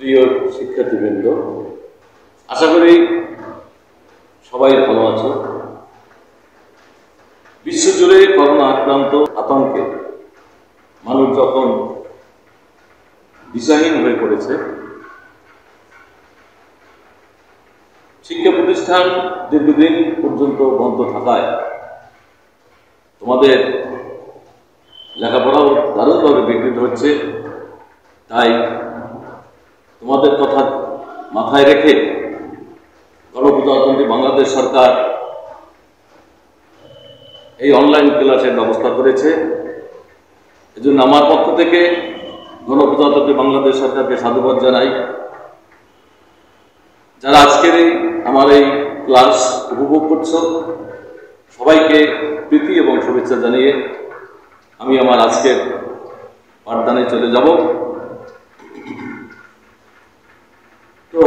প্রিয় শিক্ষার্থীবৃন্দ, আশা করি সবাই ভালো আছো। বিশ্বজুড়ে করোনা আক্রান্ত আতঙ্কে মানুষ যখন দিশাহীন হয়ে পড়েছে, শিক্ষা প্রতিষ্ঠান দীর্ঘদিন পর্যন্ত বন্ধ থাকায় তোমাদের লেখাপড়াও দারুণভাবে বিঘ্নিত হচ্ছে। তাই তোমাদের কথা মাথায় রেখে গণপ্রজাতন্ত্রী বাংলাদেশ সরকার এই অনলাইন ক্লাসের ব্যবস্থা করেছে। এজন্য আমার পক্ষ থেকে গণপ্রজাতন্ত্রী বাংলাদেশ সরকারকে সাধুবাদ জানাই। যারা আজকের আমার এই ক্লাস উপভোগ করছো, সবাইকে প্রীতি এবং শুভেচ্ছা জানিয়ে আমি আমার আজকের পাঠদানে চলে যাব। তো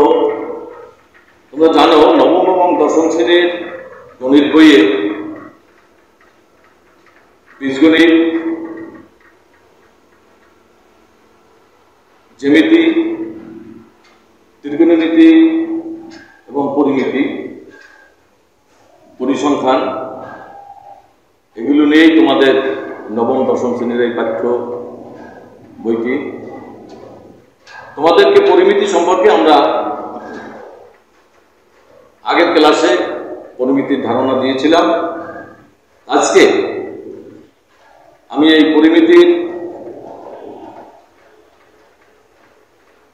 তোমরা জানো, নবম এবং দশম শ্রেণীর গণিত বইয়ে বীজগণিত, জ্যামিতি, ত্রিকোণমিতি এবং পরিমিতি, পরিসংখ্যান, এগুলো নিয়েই তোমাদের নবম দশম শ্রেণীর এই পাঠ্য বইটি। তোমাদেরকে পরিমিতি সম্পর্কে আমরা আগের ক্লাসে পরিমিতির ধারণা দিয়েছিলাম। আজকে আমি এই পরিমিতির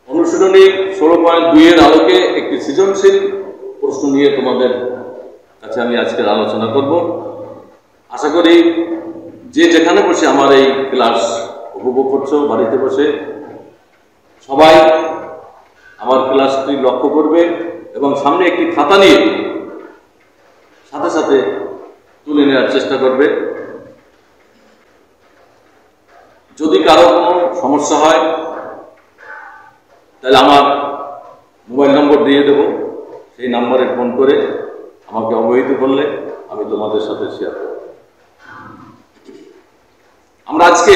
অনুশীলনী 16.2 এর আলোকে একটি সৃজনশীল প্রশ্ন নিয়ে তোমাদের কাছে আমি আজকের আলোচনা করব। আশা করি যে যেখানে বসে আমার এই ক্লাস উপভোগ করছো, বাড়িতে বসে, সবাই আমার ক্লাসটি লক্ষ্য করবে এবং সামনে একটি খাতা নিয়ে সাথে সাথে তুলে নেওয়ার চেষ্টা করবে। যদি কারো কোনো সমস্যা হয় তাহলে আমার মোবাইল নম্বর দিয়ে দেব, সেই নাম্বারে ফোন করে আমাকে অবহিত করলে আমি তোমাদের সাথে শেয়ার করব। আমরা আজকে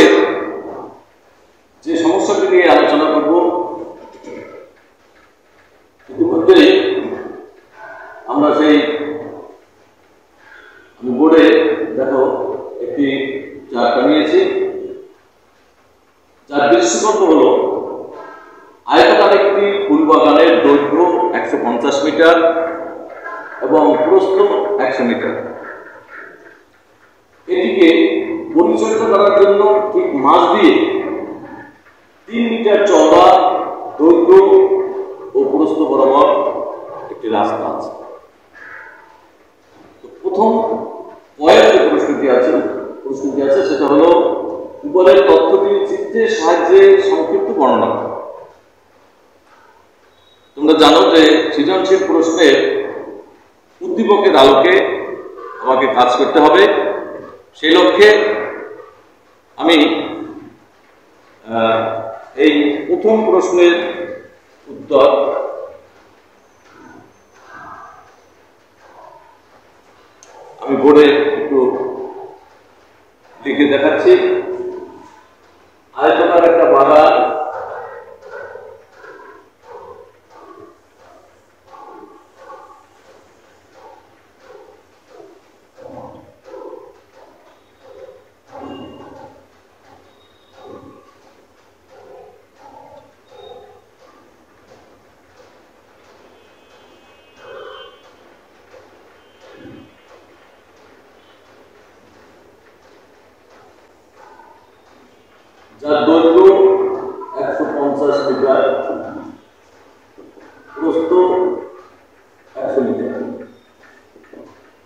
যে সমস্যাটি নিয়ে আলোচনা করব, ইতিমধ্যেই আমরা সেই বোর্ডে দেখো একটি চার্ট বানিয়েছি, যার দৃশ্যপট হলো আয়তাকার একটি ফুল বাগানের দৈর্ঘ্য 150 মিটার এবং প্রস্থ 100 মিটার। এটিকে পরিচর্যা করার জন্য ঠিক মাঝ দিয়ে 3 মিটার চওড়া দৈর্ঘ্য ও প্রস্থ বরাবর একটি রাস্তা আছে। প্রথম পয়ের যে প্রশ্নটি আছে সেটা হলো উপরের তথ্যটি চিত্রের সাহায্যে সংক্ষিপ্ত বর্ণনা করো। তোমরা জানো যে সৃজনশীল প্রশ্নের উদ্দীপকের আলোকে আমাকে কাজ করতে হবে। সেই লক্ষ্যে আমি এই প্রথম প্রশ্নের উত্তর আমি বোর্ডে একটু লিখে দেখাচ্ছি। আয়তাকার একটা বাগান, যার দৈর্ঘ্য 150 মিটার, প্রস্থ 100 মিটার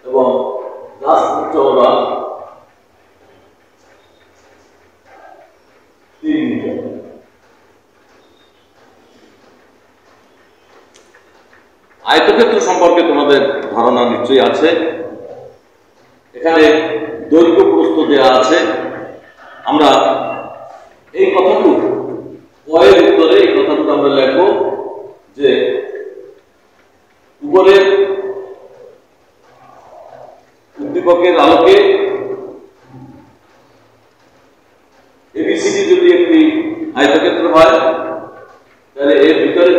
এবং রাস্তার চওড়া 3 মিটার। আয়তক্ষেত্র সম্পর্কে তোমাদের ধারণা নিশ্চয়ই আছে। এখানে দৈর্ঘ্য প্রস্থ দেওয়া আছে। আমরা এই কথাটুকু পয়ের উত্তরে এই কথাটুকু আমরা লিখব যে উপরের উদ্দীপকের আলোকে এবিসিডি যদি একটি আয়তক্ষেত্র হয়, তাহলে এর ভিতরে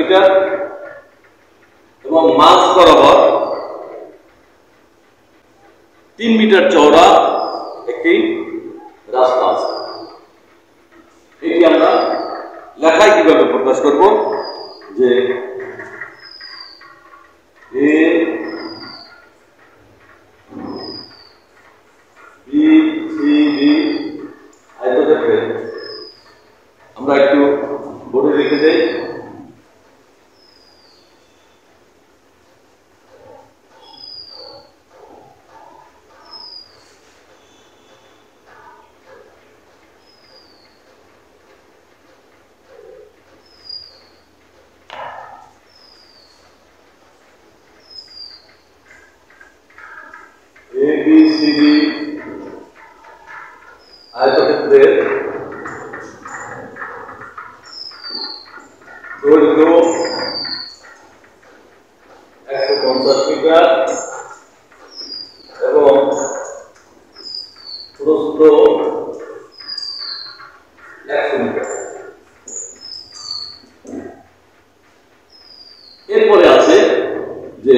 মিটার এবং মাঝ বরাবর 3 মিটার চওড়া একটি রাস্তা আছে। এটি আমরা লেখায় কিভাবে প্রকাশ করব যে এ বি সি ডি আয়তক্ষেত্রে আমরা একটু বোর্ডে লিখে দেই ABCD আয়তক্ষেত্রের দৈর্ঘ্য 150 মিটার এবং প্রস্থ 100 মিটার। এরপরে আছে যে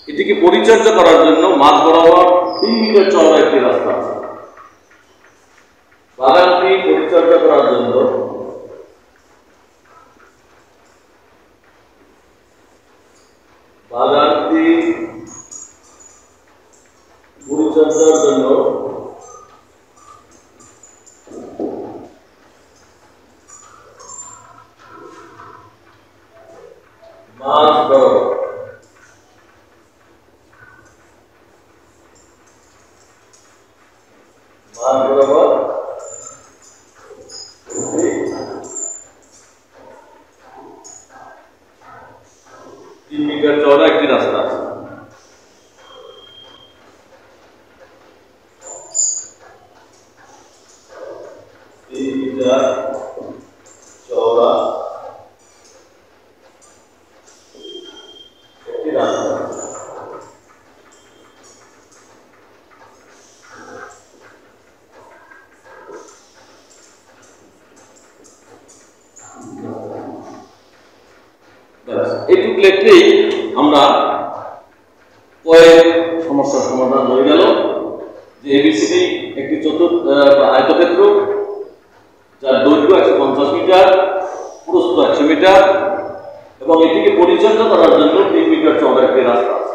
এটিকে পরিচর্যা করার জন্য মাঝ বরাবর 3 মিটার চওড়া একটি রাস্তা আছে। বাগানটি পরিচর্যা করার জন্য মাঝ বরাবর চওড়া একটি রাস্তা আছে। চওড়া একটি রাস্তা এইটুকু লিখলেই আমরা সমস্যার সমাধান হয়ে গেল যে এবিসিডি একটি আয়তক্ষেত্র যার দৈর্ঘ্য 150 মিটার, প্রস্থ 100 মিটার এবং এটিকে পরিচর্যা করার জন্য 3 মিটার চওড়া একটি রাস্তা আছে।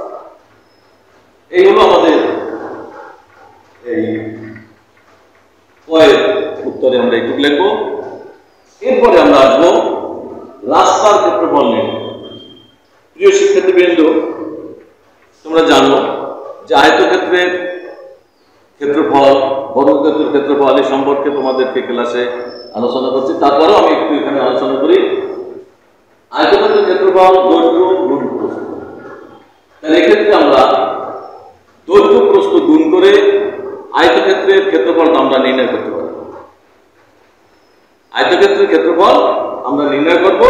এই হলো আমাদের এই উত্তরে আমরা এইটুকু লিখব। এরপরে আমরা আসবো রাস্তার ক্ষেত্রফল নির্ণয়। প্রিয় শিক্ষার্থীবৃন্দ, তোমরা জানো যে আয়তক্ষেত্রের ক্ষেত্রফল, বর্গক্ষেত্রের ক্ষেত্রফল এই সম্পর্কে তোমাদেরকে ক্লাসে আলোচনা করছি। তারপরেও আমি একটু এখানে আলোচনা করি। আয়তক্ষেত্রের ক্ষেত্রফল দৈর্ঘ্য গুণ প্রস্থ। তাহলে এক্ষেত্রে আমরা দৈর্ঘ্য প্রস্থ গুণ করে আয়তক্ষেত্রের ক্ষেত্রফলটা আমরা নির্ণয় করতে পারি। আয়তক্ষেত্রের ক্ষেত্রফল আমরা নির্ণয় করব।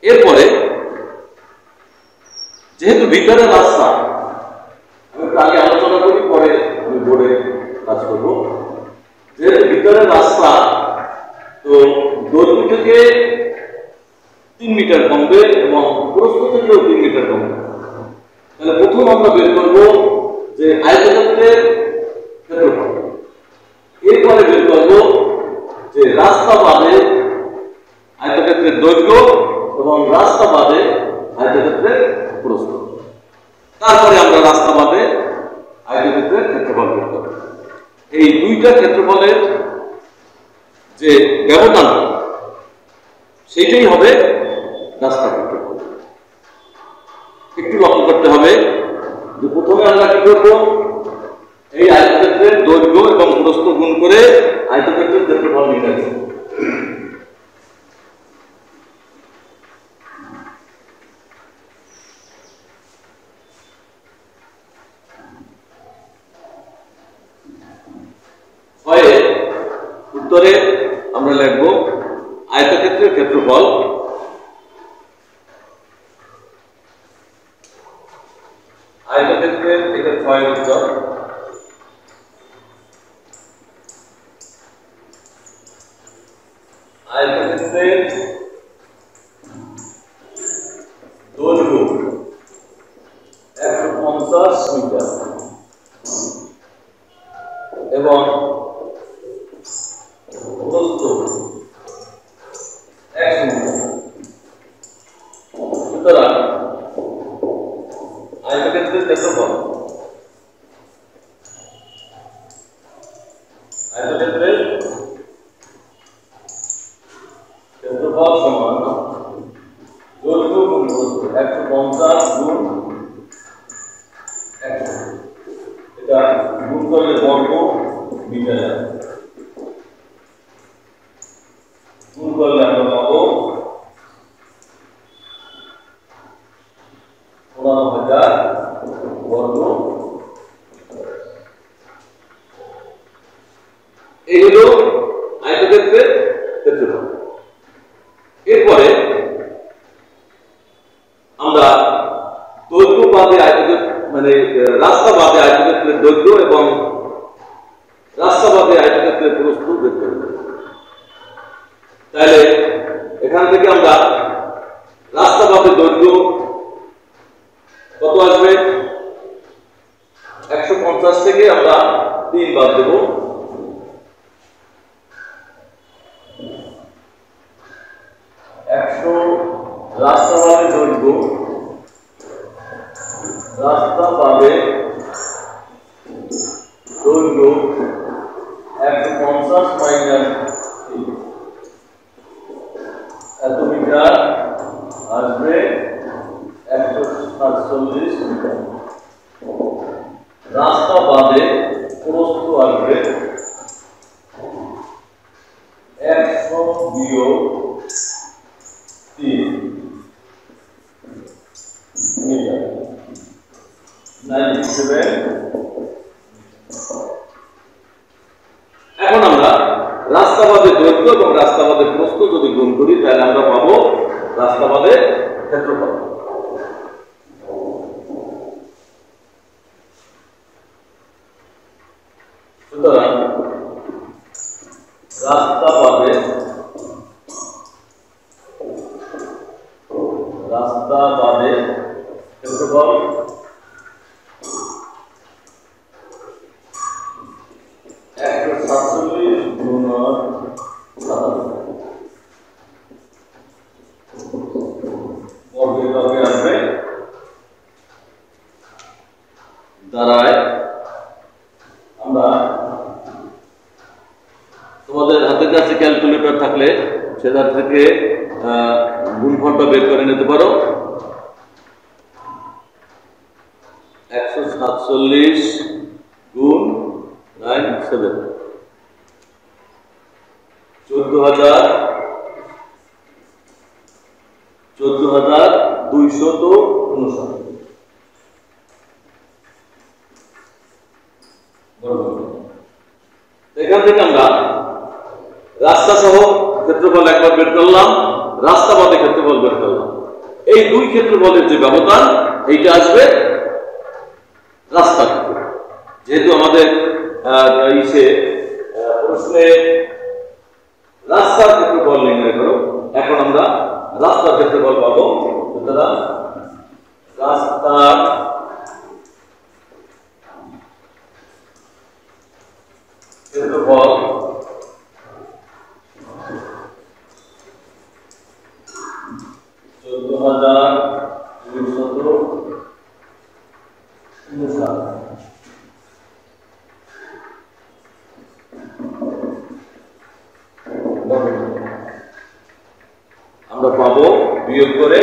এরপরে যেহেতু ভিতরে রাস্তা, আমি আগে আলোচনা করি, পরে আমি বোর্ডে কাজ করব। যেহেতু ভিতরে রাস্তা, তো দৈর্ঘ্য থেকে 3 মিটার কমবে এবং প্রস্থ থেকেও 3 মিটার কমবে। তাহলে প্রথম আমরা বের করব যে আয়তক্ষেত্রের ক্ষেত্রফল, এরপরে বের করব যে রাস্তা বাদে আয়তক্ষেত্রের দৈর্ঘ্য এবং রাস্তা বাদে আয়তক্ষেত্রের প্রস্থ। তারপরে আমরা রাস্তা বাদে আয়তক্ষেত্রের ক্ষেত্রফল বের করব। এই দুইটা ক্ষেত্রফলের যে ব্যবধান সেটাই হবে রাস্তা ক্ষেত্রফল। একটু লক্ষ্য করতে হবে যে প্রথমে আমরা কি করব, এই আয়তক্ষেত্রের দৈর্ঘ্য এবং প্রস্থ গুণ করে আয়তক্ষেত্রের ক্ষেত্রফল নির্ণয় করব। উত্তরে আমরা লিখব আয়তক্ষেত্রের ক্ষেত্রফল আয়তক্ষেত্রের এটা ক্ষয় উত্তর আয়তক্ষেত্রের দৈর্ঘ্য 150 মিটার এবং প্রস্থ 100 মিটার। সুতরাং আয়তক্ষেত্রের ক্ষেত্রফল সমান দৈর্ঘ্য গুণ প্রস্থ 150 গুণ 100, এটা গুণ করলে বর্গ মিটারে গুণ করলে আমরা পাবো 15,000 বর্গ। এই হলো আয়তক্ষেত্রের ক্ষেত্রফল। এরপরে আমরা দৈর্ঘ্য বাদে আয়তক্ষেত্র মানে রাস্তা বাদে আয়তক্ষেত্রের দৈর্ঘ্য এবং রাস্তা বাদে আয়তক্ষেত্রের প্রস্থ বের করব। তাহলে এখান থেকে আমরা রাস্তা বাদে দৈর্ঘ্য কত আসবে? 150 থেকে আমরা 3 বাদ দেব। রাস্তা বাদে দৈর্ঘ্য, রাস্তা বাদে দৈর্ঘ্য 150 মাইনাস এত মিটার আসবে 147 মিটার। রাস্তা বাদে প্রস্থ আসবে 100 বিয়োগ 3 মিটার 97। এখন আমরা রাস্তা বাদে দৈর্ঘ্য এবং রাস্তা বাদে প্রস্থ যদি গুণ করি তাহলে আমরা পাবো রাস্তা বাদে ক্ষেত্রফল। সুতরাং রাস্তা বাদে ক্ষেত্রফল 147 গুণ 7 বর্গের বর্গে আসবে, দাঁড়ায় আমরা তোমাদের হাতের কাছে ক্যালকুলেটর থাকলে সেটা থেকে গুণফলটা বের করে নিতে পারো। 147 গুণ 97 14,259 এখান থেকে আমরা রাস্তা সহ ক্ষেত্রফল একবার বের করলাম, রাস্তা বাদে ক্ষেত্রফল বের করলাম। এই দুই ক্ষেত্রফলের যে ব্যবধান এইটা আসবে রাস্তা। যেহেতু আমাদের প্রশ্নে রাস্তার ক্ষেত্রফল নির্ণয় করো, এখন আমরা রাস্তার ক্ষেত্রফল পাবো। সুতরাং রাস্তার ক্ষেত্রফল 14,259। আমরা পাবো বিয়োগ করে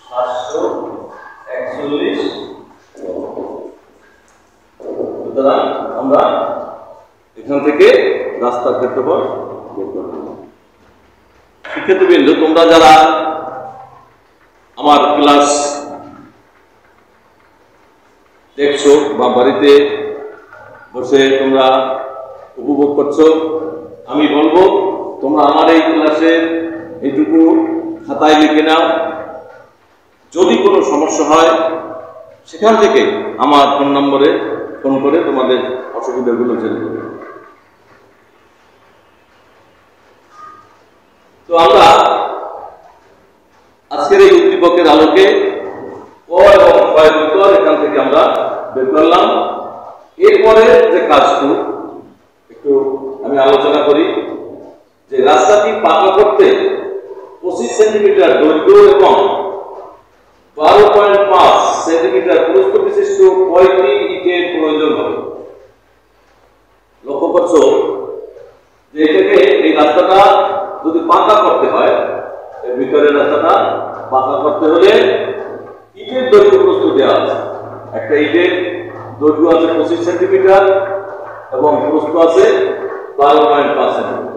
741। সুতরাং আমরা এখান থেকে রাস্তার ক্ষেত্রফল বের করব। শিক্ষার্থীবৃন্দ, তোমরা যারা আমার ক্লাস দেখছো বা বাড়িতে বসে তোমরা উপভোগ করছো, আমি বলবো তোমরা আমার এই ক্লাসে এইটুকু খাতায় লিখে নাও। যদি কোনো সমস্যা হয় সেখান থেকে আমার ফোন নম্বরে ফোন করে তোমাদের অসুবিধাগুলো জেনে নেবে। তো আমরা আজকের এই উদ্দীপকের আলোচনা 25 সেন্টিমিটার দৈর্ঘ্য এবং 12.5 সেন্টিমিটার প্রস্থ বিশিষ্ট কয়টি ইটের প্রয়োজন হবে? লক্ষ্য করছো যে এটাকে এই রাস্তাটা যদি পাকা করতে হয়, এর ভিতরের রাস্তাটা পাকা করতে হলে ইটের দৈর্ঘ্য প্রস্থ দেওয়া আছে। একটা ইটের দৈর্ঘ্য আছে 25 সেন্টিমিটার এবং প্রস্থ আছে 12.5 সেন্টিমিটার।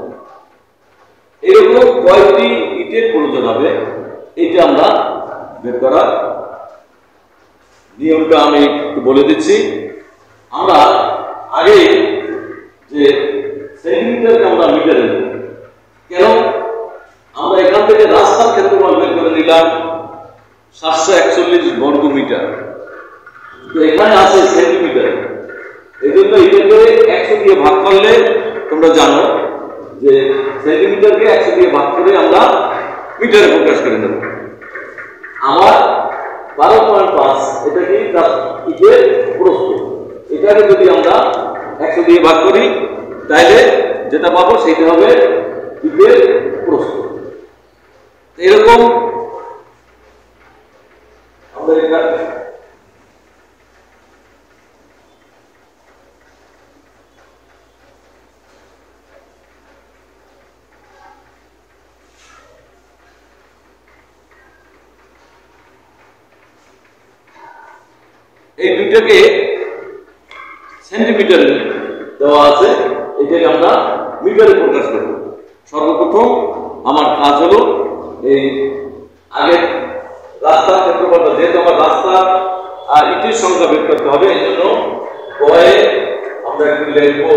এরকম কয়টি ইটের প্রয়োজন হবে এটা আমরা বের করার নিয়মটা আমি একটু বলে দিচ্ছি। আমরা আগে যে সেন্টিমিটারকে আমরা মিটারে নেব, কেন? আমরা এখান থেকে রাস্তার ক্ষেত্রফল বের করে নিলাম 741 বর্গ মিটার, তো এখানে আছে সেন্টিমিটার। এই জন্য এটাকে 100 দিয়ে ভাগ করলে তোমরা জানো যে সেন্টিমিটারকে 100 দিয়ে ভাগ করে আমরা মিটারে প্রকাশ করে দেব। আমার 12.5 এটা কি ইটের প্রস্থ, এটাকে যদি আমরা 100 দিয়ে ভাগ করি তাহলে যেটা পাবো সেটা হবে ইটের প্রস্থ। এরকম আমরা এটা এই দুইটাকে সেন্টিমিটার দেওয়া আছে, এটাকে আমরা মিটারে প্রকাশ করব। সর্বপ্রথম আমার কাজ হলো এই আগে রাস্তার ক্ষেত্রফলটা, যেহেতু আমার রাস্তা আর ইটের সংখ্যা বের করতে হবে, এই জন্য গয়ে আমরা একটু লিখব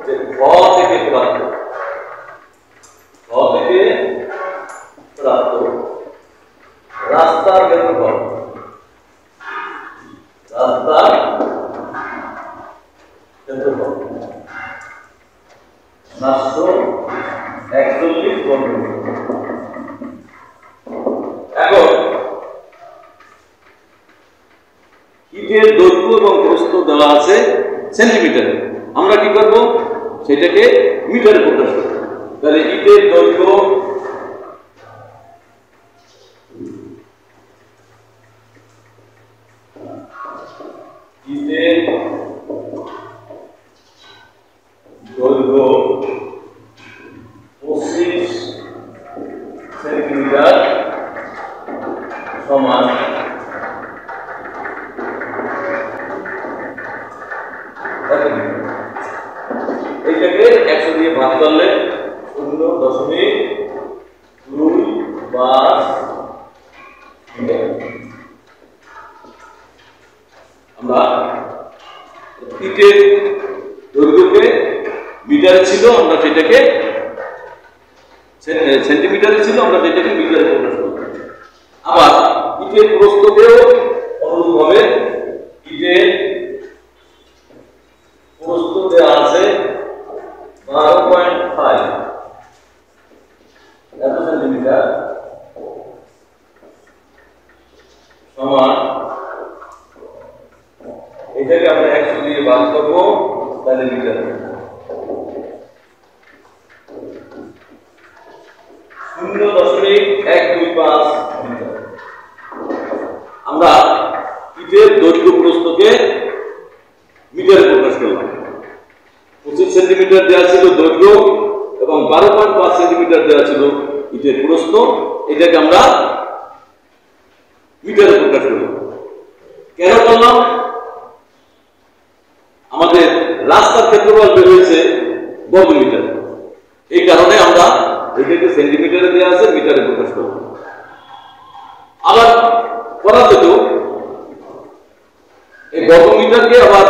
যে ঘ থেকে প্রাপ্ত, ঘ থেকে প্রাপ্ত রাস্তার ক্ষেত্রফল, রাস্তার ক্ষেত্রফল 741 বর্গ মিটার। এখন ইটের দৈর্ঘ্য এবং প্রস্থ দেওয়া আছে সেন্টিমিটারে, আমরা কি করব সেটাকে মিটারে প্রকাশ করব। তাহলে ইটের দৈর্ঘ্য দৈর্ঘ্য 25 সেন্টিমিটার সমান এইটাকে 100 দিয়ে ভাগ করলে 0.25 মিটার। আমরা ইটের দৈর্ঘ্যকে মিটারে ছিল, আমরা সেটাকে সেন্টিমিটারে ছিল, আমরা সেটাকে মিটারে প্রকাশ করব। আবার ইটের প্রস্থকেও অনুরূপভাবে ইটের প্রস্থ দেওয়া আছে 12.5 সেন্টিমিটার সমান, এটাকে আমরা 100 দিয়ে ভাগ করব, তাহলে মিটার 0.125 মিটার। আমরা ইটের দৈর্ঘ্য প্রস্থকে মিটারে প্রকাশ করলাম। 25 সেন্টিমিটার দেওয়া ছিল দৈর্ঘ্য এবং 12.5 সেন্টিমিটার দেওয়া ছিল ইটের প্রস্থ, এটাকে আমরা মিটারে প্রকাশ করলাম। কেন করলাম? আমাদের রাস্তার ক্ষেত্রফল বের হয়েছে বর্গ মিটার, এই কারণে আমরা এটাকে সেন্টিমিটারে দেওয়া আছে, মিটারে প্রকাশ করব। আবার করা যেত এই বর্গ মিটারকে আবার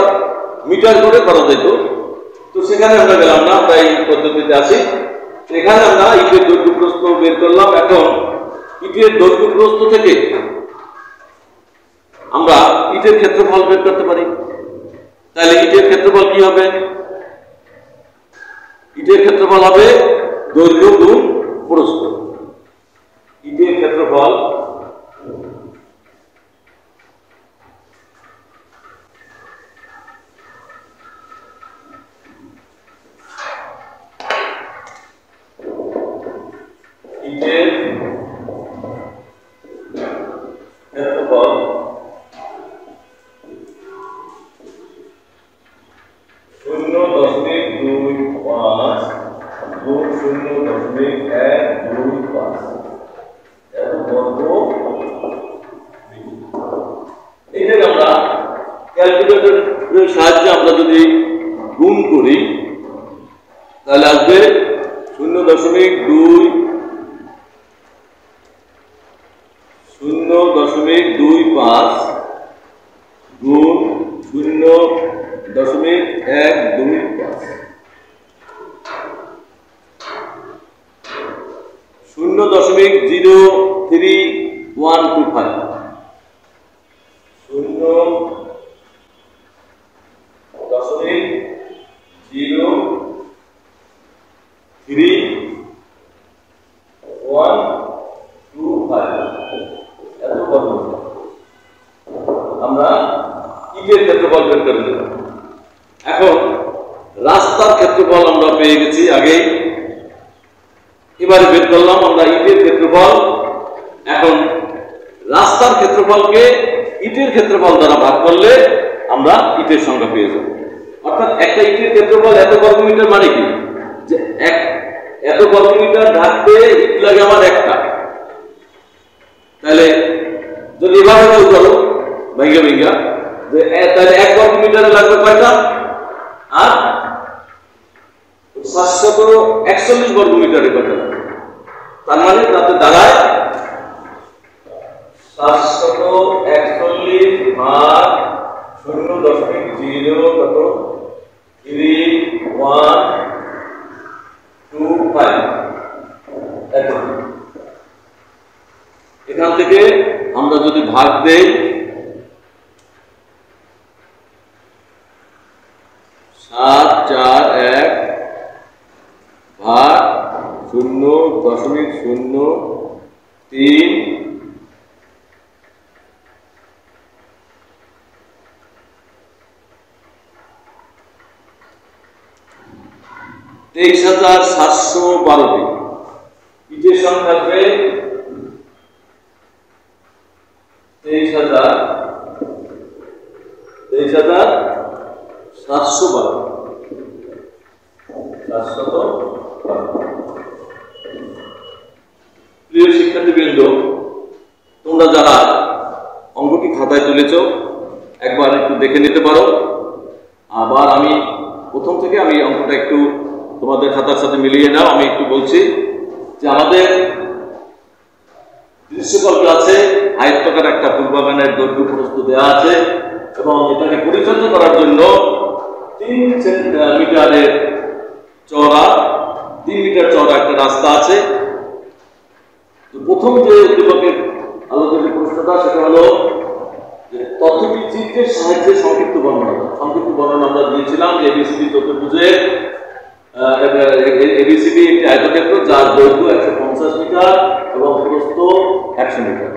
মিটার করে করা যেত, তো সেখানে আমরা গেলাম না, আমরা এই পদ্ধতিতে আসি। এখানে আমরা ইটের দৈর্ঘ্য প্রস্থ বের করলাম। এখন ইটের দৈর্ঘ্য প্রস্থ থেকে আমরা ইটের ক্ষেত্রফল বের করতে পারি। তাহলে ইটের ক্ষেত্রফল কি হবে? ইটের ক্ষেত্রফল হবে দৈর্ঘ্য গুণ প্রস্থ। ইটের ক্ষেত্রফল ইটের ক্ষেত্রফল শূন্য দশমিক 25 গুণ 0.125 এত বর্গ এইটাকে আমরা ক্যালকুলেটরের সাহায্যে আমরা যদি গুণ করি তাহলে আসবে 0.25 গুণ 0.125 এত বর্গ আমরা ইটের ক্ষেত্রফল বের করে নিলাম। এখন রাস্তার ক্ষেত্রফল আমরা পেয়ে গেছি আগে, এবারে বের করলাম আমরা ইটের ক্ষেত্রফল। এখন রাস্তার ক্ষেত্রফলকে ইটের ক্ষেত্রফল দ্বারা ভাগ করলে আমরা ইটের সংখ্যা পেয়ে যাব। অর্থাৎ একটা ইটের ক্ষেত্রফল এত বর্গমিটার মানে কি, যে এত বর্গমিটার ঢাকতে ইট লাগে আমার একটা। তাহলে যদি এভাবে কেউ করো ভেঙ্গা ভেঙ্গা, যে তাহলে 1 বর্গমিটারে লাগবে কয়টা? আর 741 বর্গমিটারে কয়টা লাগবে? তার মানে তাতে দাঁড়ায় 741 ভাগ 0.3125। এখান থেকে আমরা যদি ভাগ দেই 741 ভাগ 0.03 23,712টি ইটের সংখ্যা আসবে 23,712। প্রিয় শিক্ষার্থীবৃন্দ, তোমরা যারা অঙ্কটি খাতায় তুলেছ একবার একটু দেখে নিতে পারো। আবার আমি প্রথম থেকে আমি অঙ্কটা একটু তোমাদের খাতার সাথে মিলিয়ে নাও। আমি একটু বলছি যে আমাদের দৃশ্যকল্পে আছে আয়তাকার একটা ফুলবাগানের দৈর্ঘ্য প্রস্থ দেওয়া আছে এবং এটাকে পরিচর্যা করার জন্য 3 মিটারের চওড়া 3 মিটার চওড়া একটা রাস্তা আছে। তো প্রথম যে উদ্দীপকের আলোচনার প্রশ্নটা সেটা হলো যে তথ্যটি চিত্রের সাহায্যে সংক্ষিপ্ত বর্ণনা। সংক্ষিপ্ত বর্ণনা আমরা দিয়েছিলাম যে এবিসিডি চতুর্ভুজের এবিসিডি একটি আয়তক্ষেত্র যার দৈর্ঘ্য 150 মিটার এবং প্রস্থ 100 মিটার।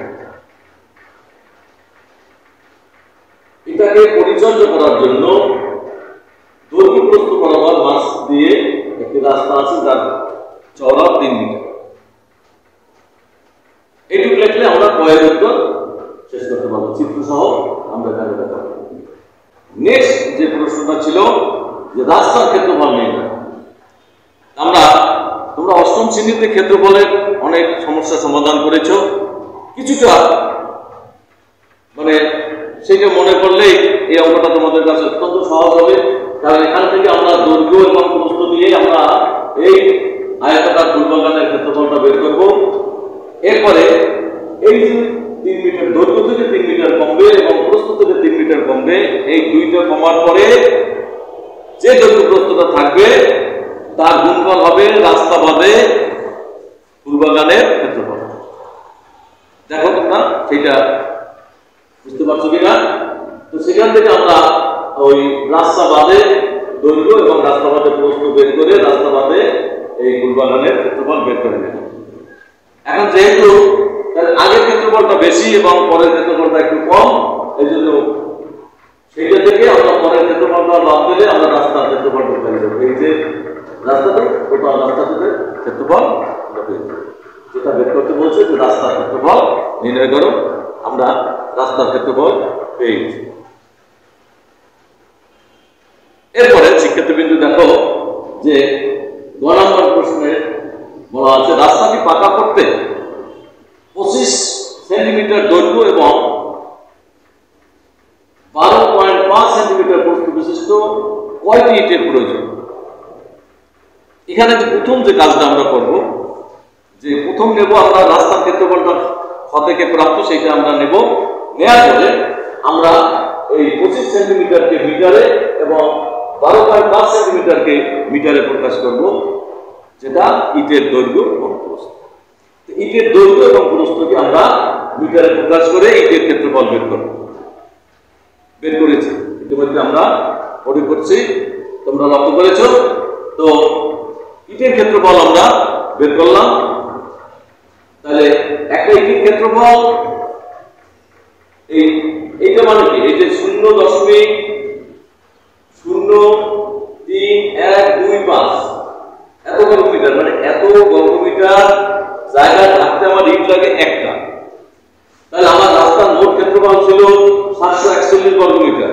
এটাকে পরিচর্যা করার জন্য দৈর্ঘ্য প্রস্থ বরাবর মাঝ দিয়ে একটি রাস্তা আছে যার চওড়া 3 মিটার। এইটুকু লিখলে আমরা কয়ের উত্তর শেষ করতে পারবো চিত্র সহ। আমরা এখানে দেখাবো। নেক্সট যে প্রশ্নটা ছিল যে রাস্তার ক্ষেত্রফল নির্ণয়। তোমরা অষ্টম শ্রেণীতে ক্ষেত্রফলের অনেক সমস্যা সমাধান করেছ। কিছুটা মানে সেটা মনে করলেই এই অঙ্কটা তোমাদের কাছে অত্যন্ত সহজ হবে, কারণ এখান থেকে আমরা দৈর্ঘ্য এবং প্রস্থ দিয়ে আমরা এই আয়তাকার ফুলবাগানের ক্ষেত্রফলটা বের করব। এরপরে এই যে 3 মিটার দৈর্ঘ্য থেকে 3 মিটার কমবে এবং প্রস্থ থেকে 3 মিটার কমবে, এই দুইটা কমার পরে যে দৈর্ঘ্য প্রস্থটা থাকবে তার গুণফল হবে রাস্তা বাদে ফুলবাগানের ক্ষেত্রফল। দেখো তোমরা সেটা বুঝতে পারছো কিনা? তো সেখান থেকে আমরা ওই রাস্তা বাদে দৈর্ঘ্য এবং রাস্তা বাদে প্রস্থ বের করে রাস্তা বাদে এই ফুলবাগানের ক্ষেত্রফল বের করে নেব। এখন যেহেতু আগের ক্ষেত্রফলটা বেশি এবং পরের ক্ষেত্রফলটা একটু কম, এই জন্য সেইটা থেকে আমরা পরের ক্ষেত্রফলটা বাদ দিলে আমরা রাস্তার ক্ষেত্রফলটা পেয়ে যাবো। এই যে রাস্তাটা টোটাল রাস্তা থেকে ক্ষেত্রফল পেয়ে যাবো। যেটা বের করতে বলছে যে রাস্তার ক্ষেত্রফল নির্ণয় করো। আমরা রাস্তার ক্ষেত্রফল পেয়েছি। এরপরে শিক্ষার্থীবৃন্দ দেখো যে 9 নম্বর প্রশ্নে বলা আছে রাস্তাটি পাকা করতে 25 সেন্টিমিটার দৈর্ঘ্য এবং 12.5 সেন্টিমিটার প্রস্থ বিশিষ্ট কয়টি ইটের প্রয়োজন। এখানে যে প্রথম যে কাজটা আমরা করব, যে প্রথম নেব আমরা রাস্তার ক্ষেত্রফলটা খ থেকে প্রাপ্ত, সেটা আমরা নেব। নেওয়ার পরে আমরা এই 25 সেন্টিমিটারকে মিটারে এবং 12.5 সেন্টিমিটারকে মিটারে প্রকাশ করব, যেটা ইটের দৈর্ঘ্য এবং প্রস্থ। ইটের দৈর্ঘ্য এবং প্রস্থকে আমরা মিটারে প্রকাশ করে ইটের ক্ষেত্রফল বের করেছি। ইতিমধ্যে আমরা পরে করছি, তোমরা লক্ষ্য করেছ। তো ইটের ক্ষেত্রফল আমরা বের করলাম। তাহলে একটা ইটের ক্ষেত্রফল এইটা মানে কি, এই যে 0.031225 এত বর্গমিটার, মানে এত বর্গমিটার জায়গা ঢাকতে আমার ইট লাগে একটা। তাহলে আমার রাস্তার মোট ক্ষেত্রফল ছিল 741 বর্গমিটার।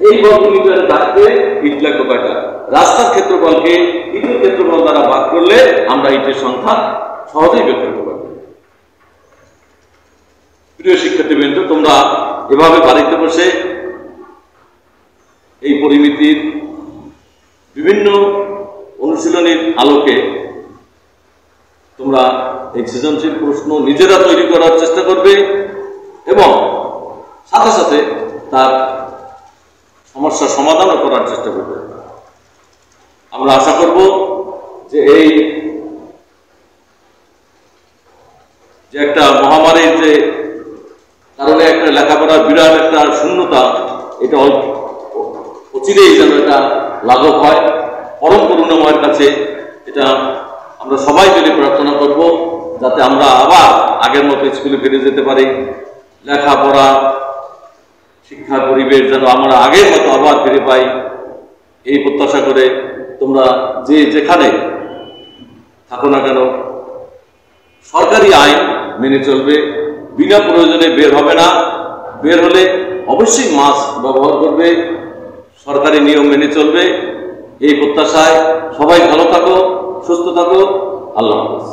এই বর্গমিটার ঢাকতে ইট লাগবে কয়টা? রাস্তার ক্ষেত্রফলকে ইটের ক্ষেত্রফল দ্বারা ভাগ করলে আমরা ইটের সংখ্যা সহজেই বের করতে পারব। প্রিয় শিক্ষার্থীবৃন্দ, তোমরা এভাবে বাড়িতে বসে এই পরিমিতির বিভিন্ন অনুশীলনীর আলোকে তোমরা এই সৃজনশীল প্রশ্ন নিজেরা তৈরি করার চেষ্টা করবে এবং সাথে সাথে তার সমস্যার সমাধানও করার চেষ্টা করবে। আমরা আশা করব যে এই যে একটা মহামারীর যে কারণে একটা লেখাপড়ার বিরাট একটা শূন্যতা, এটা অচিরেই যেন এটা লাঘব হয়। পরম করুণাময়ের কাছে এটা আমরা সবাই যদি প্রার্থনা করব, যাতে আমরা আবার আগের মতো স্কুলে ফিরে যেতে পারি। লেখাপড়া শিক্ষার পরিবেশ যেন আমরা আগের মতো আবার ফিরে পাই, এই প্রত্যাশা করে তোমরা যে যেখানে থাকো না কেন সরকারি আইন মেনে চলবে, বিনা প্রয়োজনে বের হবে না, বের হলে অবশ্যই মাস্ক ব্যবহার করবে, সরকারি নিয়ম মেনে চলবে। এই প্রত্যাশায় সবাই ভালো থাকো, সুস্থ থাকো। আল্লাহ হাফেজ।